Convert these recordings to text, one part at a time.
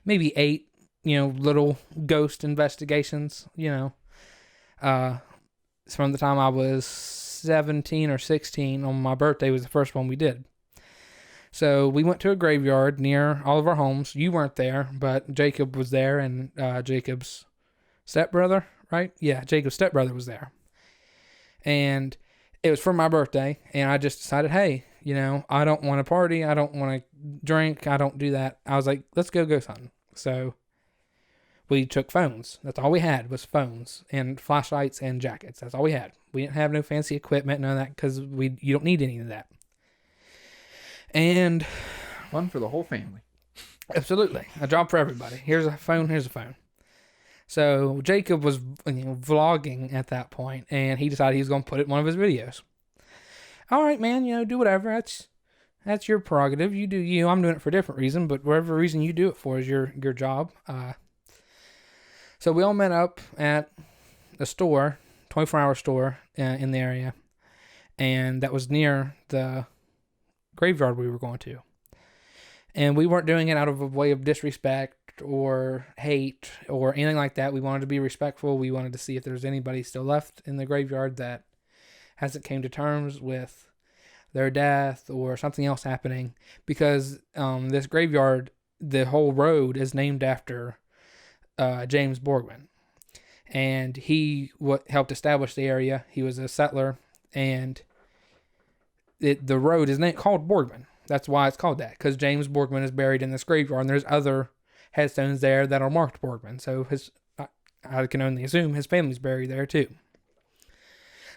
maybe 8, little ghost investigations, from the time I was 17 or 16 on my birthday was the first one we did. So we went to a graveyard near all of our homes. You weren't there, but Jacob was there, and Jacob's stepbrother, right? Yeah, Jacob's stepbrother was there. And it was for my birthday, and I just decided, hey, I don't want to party. I don't want to drink. I don't do that. I was like, let's go something. So we took phones. That's all we had was phones and flashlights and jackets. That's all we had. We didn't have no fancy equipment, none of that, because you don't need any of that. And fun for the whole family. Absolutely. A job for everybody. Here's a phone. So Jacob was vlogging at that point, and he decided he was going to put it in one of his videos. All right, man, do whatever. That's your prerogative. You do you. I'm doing it for a different reason, but whatever reason you do it for is your job. So we all met up at a store, 24-hour store in the area, and that was near the graveyard we were going to. And we weren't doing it out of a way of disrespect or hate or anything like that. We wanted to be respectful. We wanted to see if there's anybody still left in the graveyard that hasn't came to terms with their death or something else happening, because this graveyard, the whole road is named after James Borgman, and he helped establish the area. He was a settler, and the road is called Borgman. That's why it's called that, because James Borgman is buried in this graveyard, and there's other headstones there that are marked Borgman. So I can only assume his family's buried there too.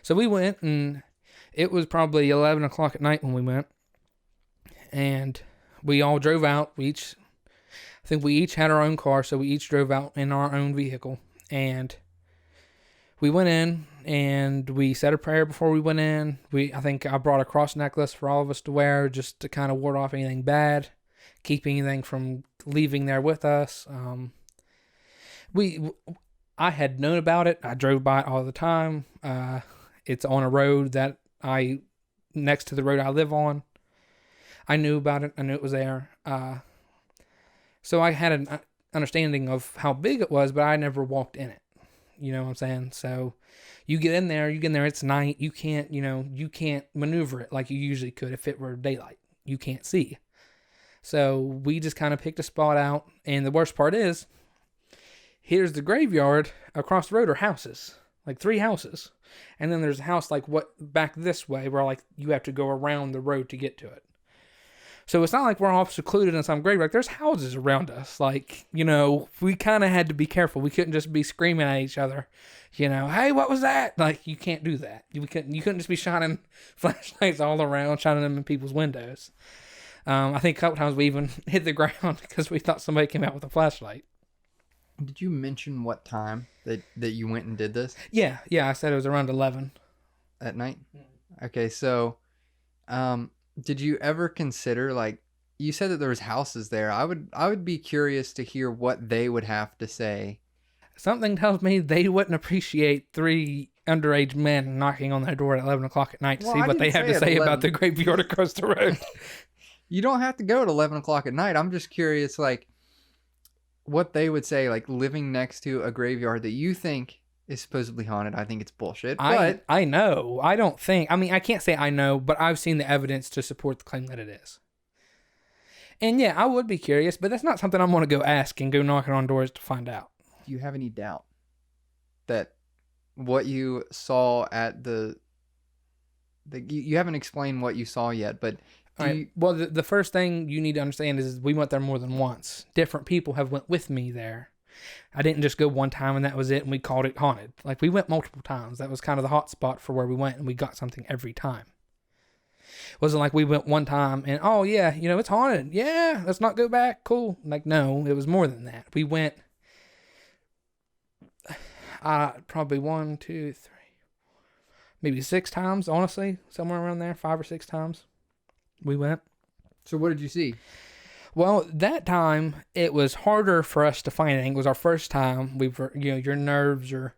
So we went, and it was probably 11 o'clock at night when we went, and we all drove out. I think we each had our own car, so we each drove out in our own vehicle, and we went in, and we said a prayer before we went in. I think I brought a cross necklace for all of us to wear, just to kind of ward off anything bad, keep anything from leaving there with us. I had known about it. I drove by it all the time. It's on a road that next to the road I live on. I knew about it. I knew it was there. So I had an understanding of how big it was, but I never walked in it. You know what I'm saying? So you get in there, it's night. You can't maneuver it like you usually could if it were daylight. You can't see. So we just kind of picked a spot out. And the worst part is, here's the graveyard. Across the road are houses, like 3 houses. And then there's a house back this way where you have to go around the road to get to it. So it's not like we're all secluded in some graveyard. There's houses around us. We kind of had to be careful. We couldn't just be screaming at each other, hey, what was that? You can't do that. You couldn't just be shining flashlights all around, shining them in people's windows. I think a couple times we even hit the ground because we thought somebody came out with a flashlight. Did you mention what time that you went and did this? Yeah. I said it was around 11. At night? Okay, so did you ever consider, you said that there was houses there. I would be curious to hear what they would have to say. Something tells me they wouldn't appreciate 3 underage men knocking on their door at 11 o'clock at night to see what they have to say about the graveyard across the road. You don't have to go at 11 o'clock at night. I'm just curious, what they would say, living next to a graveyard that you think is supposedly haunted. I think it's bullshit. But I know. I don't think. I can't say I know, but I've seen the evidence to support the claim that it is. And yeah, I would be curious, but that's not something I'm going to go ask and go knocking on doors to find out. Do you have any doubt that what you saw at you haven't explained what you saw yet, but well, the first thing you need to understand is we went there more than once. Different people have went with me there. I didn't just go one time and that was it and we called it haunted. We went multiple times. That was kind of the hot spot for where we went, and we got something every time. It wasn't like we went one time and, oh yeah, it's haunted. Yeah, let's not go back. Cool. No, it was more than that. We went probably 1, 2, 3, maybe 6 times, honestly. Somewhere around there, 5 or 6 times we went. So what did you see? Well, that time it was harder for us to find anything. It was our first time. We were, your nerves are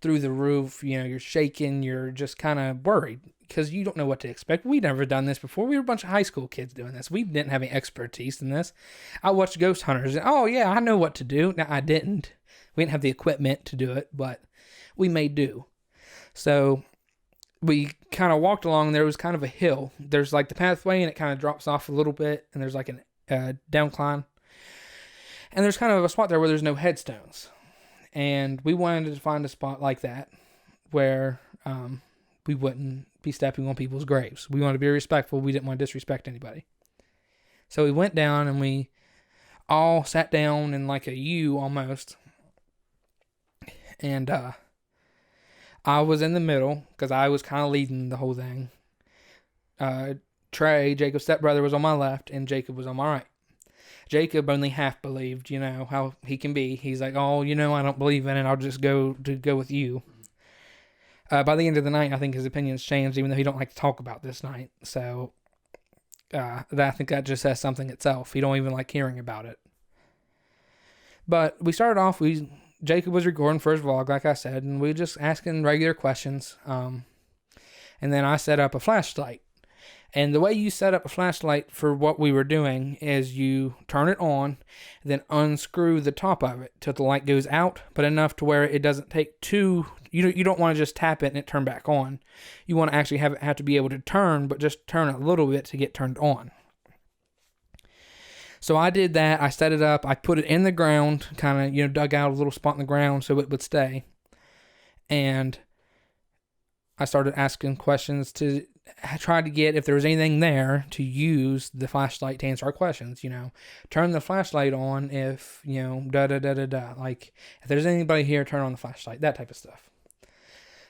through the roof. You're shaking. You're just kind of worried. because you don't know what to expect. We'd never done this before. We were a bunch of high school kids doing this. We didn't have any expertise in this. I watched Ghost Hunters, and oh yeah, I know what to do. Now I didn't. We didn't have the equipment to do it, but we made do. So we kind of walked along, and there was kind of a hill. There's like the pathway, and it kind of drops off a little bit, and there's like an downcline. And there's kind of a spot there where there's no headstones. And we wanted to find a spot like that where we wouldn't be stepping on people's graves. We wanted to be respectful. We didn't want to disrespect anybody. So we went down, and we all sat down in like a U almost. And I was in the middle because I was kind of leading the whole thing. Trey, Jacob's stepbrother, was on my left, and Jacob was on my right. Jacob only half believed, how he can be. He's like, oh, I don't believe in it. I'll just go with you. By the end of the night, I think his opinions changed, even though he don't like to talk about this night. So I think that just says something itself. He don't even like hearing about it. But we started off, Jacob was recording for his vlog, like I said, and we were just asking regular questions. And then I set up a flashlight. And the way you set up a flashlight for what we were doing is you turn it on, then unscrew the top of it till the light goes out, but enough to where it doesn't take too. You don't want to just tap it and it turn back on. You want to actually have to be able to turn, but just turn a little bit to get turned on. So I did that. I set it up. I put it in the ground, kind of dug out a little spot in the ground so it would stay, and I started asking questions to try to get, if there was anything there, to use the flashlight to answer our questions. Turn the flashlight on if, da-da-da-da-da. Like, if there's anybody here, turn on the flashlight, that type of stuff.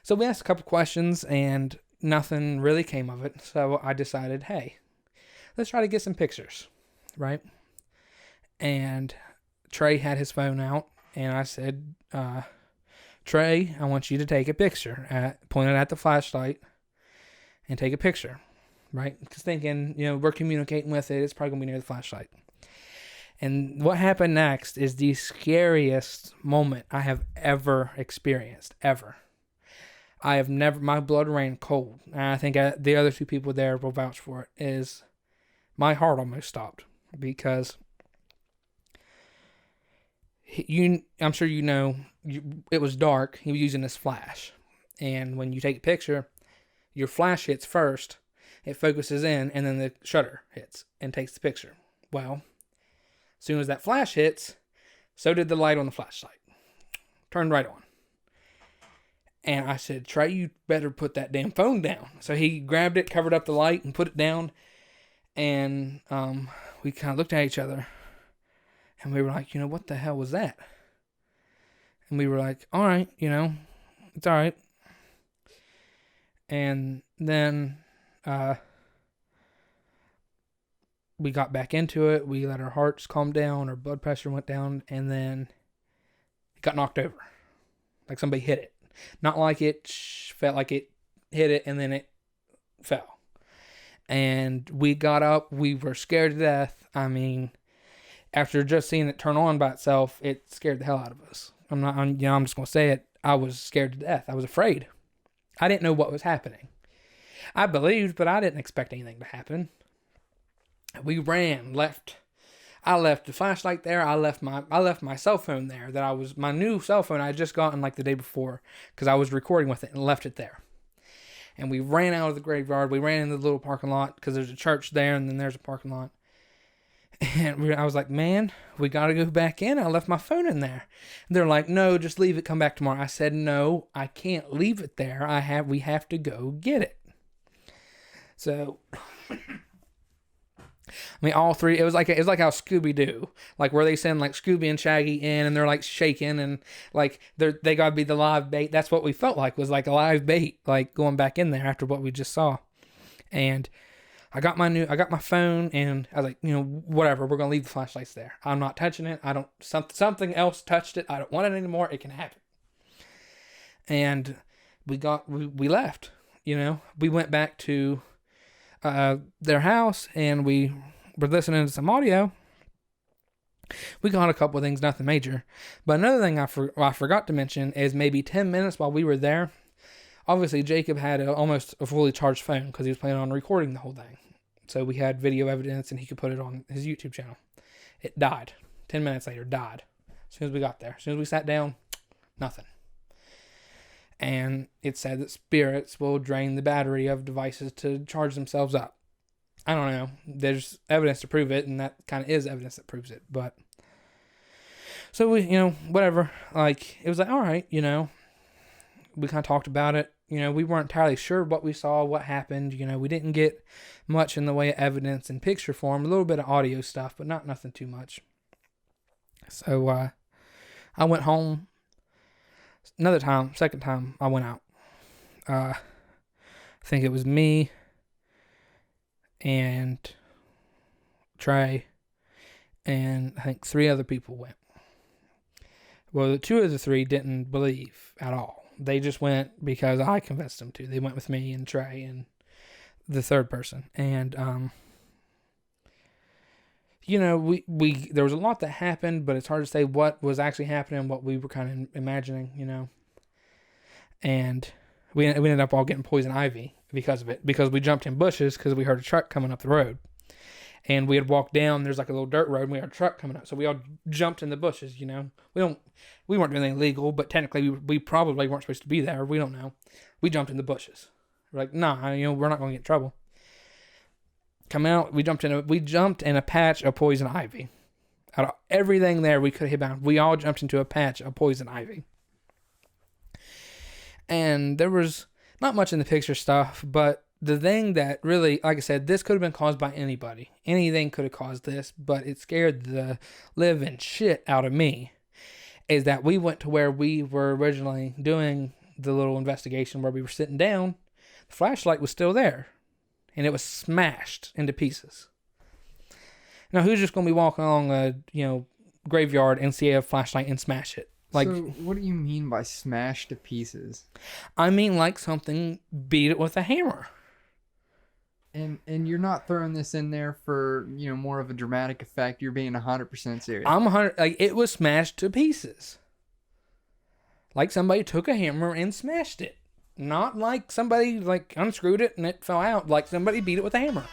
So we asked a couple questions, and nothing really came of it. So I decided, hey, let's try to get some pictures, right? And Trey had his phone out, and I said, Trey, I want you to take a picture, point it at the flashlight, and take a picture, right? Because thinking, we're communicating with it, it's probably going to be near the flashlight. And what happened next is the scariest moment I have ever experienced, ever. I have never, my blood ran cold. And I think the other two people there will vouch for it, is my heart almost stopped because I'm sure it was dark. He was using his flash. And when you take a picture, your flash hits first, it focuses in, and then the shutter hits and takes the picture. Well, as soon as that flash hits, so did the light on the flashlight. Turned right on. And I said, Trey, you better put that damn phone down. So he grabbed it, covered up the light, and put it down. And we kind of looked at each other. And we were like, what the hell was that? And we were like, all right, it's all right. And then we got back into it. We let our hearts calm down. Our blood pressure went down. And then it got knocked over. Like somebody hit it. Not like it felt like it hit it and then it fell. And we got up. We were scared to death. I mean, after just seeing it turn on by itself, it scared the hell out of us. I'm just going to say it. I was scared to death. I was afraid. I didn't know what was happening. I believed, but I didn't expect anything to happen. We ran, I left the flashlight there. I left my cell phone there. My new cell phone I had just gotten like the day before because I was recording with it and left it there. And we ran out of the graveyard. We ran into the little parking lot because there's a church there and then there's a parking lot. And I was like, man, we got to go back in. I left my phone in there. And they're like, no, just leave it. Come back tomorrow. I said, no, I can't leave it there. We have to go get it. So, all three, it was like how Scooby-Doo, like where they send like Scooby and Shaggy in and they're like shaking and like they got to be the live bait. That's what we felt like, was like a live bait, like going back in there after what we just saw. And I got my phone and I was like, whatever, we're going to leave the flashlights there. I'm not touching it. Something else touched it. I don't want it anymore. It can happen. And we left, we went back to their house and we were listening to some audio. We got a couple of things, nothing major. But another thing I forgot to mention is maybe 10 minutes while we were there, obviously Jacob had almost a fully charged phone because he was planning on recording the whole thing. So we had video evidence and he could put it on his YouTube channel. It died. 10 minutes later, died. As soon as we got there. As soon as we sat down, nothing. And it said that spirits will drain the battery of devices to charge themselves up. I don't know. There's evidence to prove it, and that kind of is evidence that proves it. But so we, whatever. Like, it was like, all right, we kind of talked about it. We weren't entirely sure what we saw, what happened. We didn't get much in the way of evidence in picture form. A little bit of audio stuff, but nothing too much. So I went home. Second time I went out. I think it was me and Trey, and I think 3 other people went. Well, the 2 of the 3 didn't believe at all. They just went because I convinced them to. They went with me and Trey and the 3rd person. And, we there was a lot that happened, but it's hard to say what was actually happening, what we were kind of imagining, And we ended up all getting poison ivy because of it, because we jumped in bushes because we heard a truck coming up the road. And we had walked down, there's like a little dirt road, and we had a truck coming up. So we all jumped in the bushes, We weren't doing anything illegal, but technically we probably weren't supposed to be there. We don't know. We jumped in the bushes. We're like, nah, we're not going to get in trouble. Come out, we jumped in a patch of poison ivy. Out of everything there we could have hit bound, we all jumped into a patch of poison ivy. And there was not much in the picture stuff, but the thing that really, like I said, this could have been caused by anybody. Anything could have caused this, but it scared the living shit out of me, is that we went to where we were originally doing the little investigation where we were sitting down. The flashlight was still there, and it was smashed into pieces. Now, who's just going to be walking along a, graveyard and see a flashlight and smash it? Like, so what do you mean by smashed to pieces? I mean, like something beat it with a hammer. And you're not throwing this in there for, more of a dramatic effect. You're being 100% serious. I'm 100. Like, it was smashed to pieces. Like somebody took a hammer and smashed it. Not like somebody unscrewed it and it fell out. Like somebody beat it with a hammer.